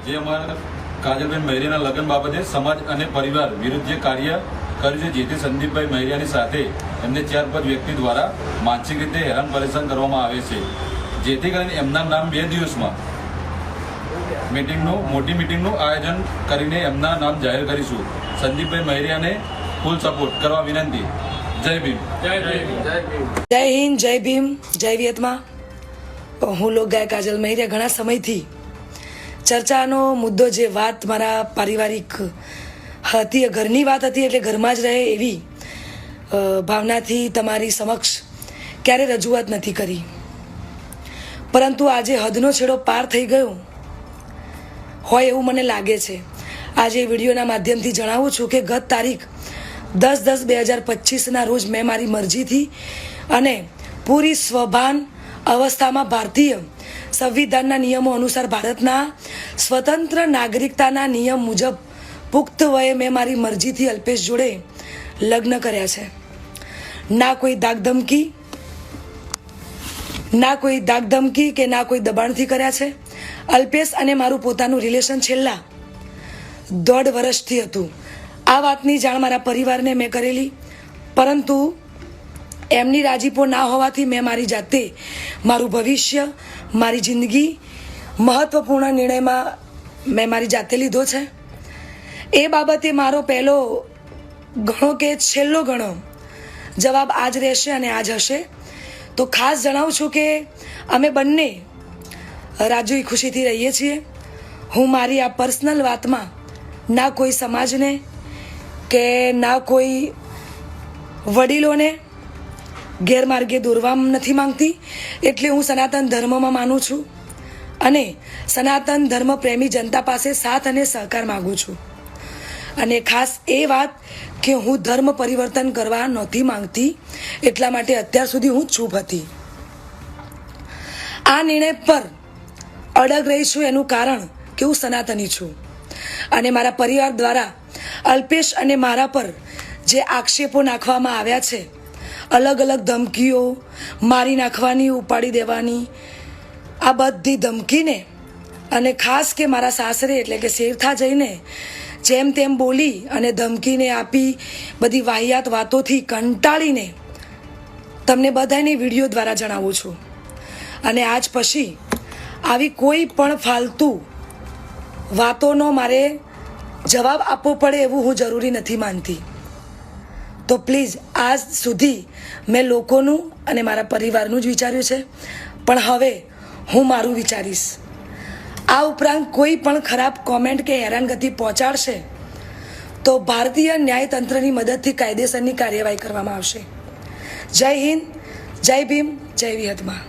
જે અમારા કાજલબેન મહેરિયાના લગ્ન બાબતે સમાજ અને પરિવાર વિરુદ્ધ જે કાર્ય કર્યું છે, જેથી સંદીપભાઈ મહેરિયાની સાથે એમને 4-5 વ્યક્તિ દ્વારા માનસિક રીતે હેરાન પરેશાન કરવામાં આવે છે, જેથી કરીને એમના નામ 2 દિવસમાં મોટી મિટિંગનું આયોજન કરીને એમના નામ જાહેર કરીશું. સંદીપભાઈ મહેરિયાને ફૂલ સપોર્ટ કરવા વિનંતી. જય ભીમ. જય ભીમ. જય ભીમ. જય હિન્દ, જય ભીમ, જય વિયતમાં. હું લોક ગાયક કાજલ મહેરિયા ઘણા સમયથી ચર્ચાનો મુદ્દો જે વાત મારા પારિવારિક હતી, ઘરની વાત હતી, એટલે ઘરમાં જ રહે એવી ભાવનાથી તમારી સમક્ષ ક્યારે રજૂઆત નથી કરી, પરંતુ આજે હદનો છેડો પાર થઈ ગયો હોય એવું મને લાગે છે. આજે વિડીયોના માધ્યમથી જણાવું છું કે ગત તારીખ 10/10/2025ના રોજ મેં મારી મરજીથી અને પૂરી સ્વભાન અવસ્થામાં ભારતીય સંવિધાનના નિયમો અનુસાર ભારતના સ્વતંત્ર નાગરિકતાના નિયમ મુજબ પુખ્ત વયે મેં મારી મરજીથી અલ્પેશ જોડે લગ્ન કર્યા છે. ના કોઈ દાગધમકી કે ના કોઈ દબાણથી કર્યા છે. અલ્પેશ અને મારું પોતાનું રિલેશન છેલ્લા 1.5 વર્ષથી હતું. આ વાતની જાણ મારા પરિવારને મેં કરેલી, પરંતુ એમની રાજીપો ના હોવાથી મેં મારી જાતે મારું ભવિષ્ય, મારી જિંદગી મહત્ત્વપૂર્ણ નિર્ણયમાં મેં મારી જાતે લીધો છે. એ બાબતે મારો પહેલો ઘણો કે છેલ્લો ઘણો જવાબ આજ રહેશે અને આજ હશે. તો ખાસ જણાવું છું કે અમે બંને રાજી ખુશીથી રહીએ છીએ. હું મારી આ પર્સનલ વાતમાં ના કોઈ સમાજને કે ના કોઈ વડીલોને ગેરમાર્ગે દોરવા નથી માંગતી. એટલે હું સનાતન ધર્મમાં માનું છું અને સનાતન ધર્મ પ્રેમી જનતા પાસે સાથ અને સહકાર માગું છું. અને ખાસ એ વાત કે હું ધર્મ પરિવર્તન કરવા નહોતી માંગતી, એટલા માટે અત્યાર સુધી હું ચૂપ હતી. આ નિર્ણય પર અડગ રહી છું એનું કારણ કે હું સનાતની છું અને મારા પરિવાર દ્વારા અલ્પેશ અને મારા પર જે આક્ષેપો નાખવામાં આવ્યા છે, અલગ અલગ ધમકીઓ, મારી નાખવાની, ઉપાડી દેવાની, આ બધી ધમકીને અને ખાસ કે મારા સાસરે એટલે કે શેરથા જઈને જેમ તેમ બોલી અને ધમકીને આપી બધી વાહિયાત વાતોથી કંટાળીને તમને બધાની વિડીયો દ્વારા જણાવું છું. અને આજ પછી આવી કોઈ પણ ફાલતુ વાતોનો મારે જવાબ આપવો પડે એવું હું જરૂરી નથી માનતી. તો પ્લીઝ આજ સુધી મેં લોકોનું અને મારા પરિવારનું જ વિચાર્યું છે, પણ હવે હું મારું વિચારીશ. આ ઉપરાંત કોઈ પણ ખરાબ કોમેન્ટ કે હેરાનગતિ પહોંચાડશે તો ભારતીય ન્યાયતંત્રની મદદથી કાયદેસરની કાર્યવાહી કરવામાં આવશે. જય હિન્દ, જય ભીમ, જય વિહતમાં.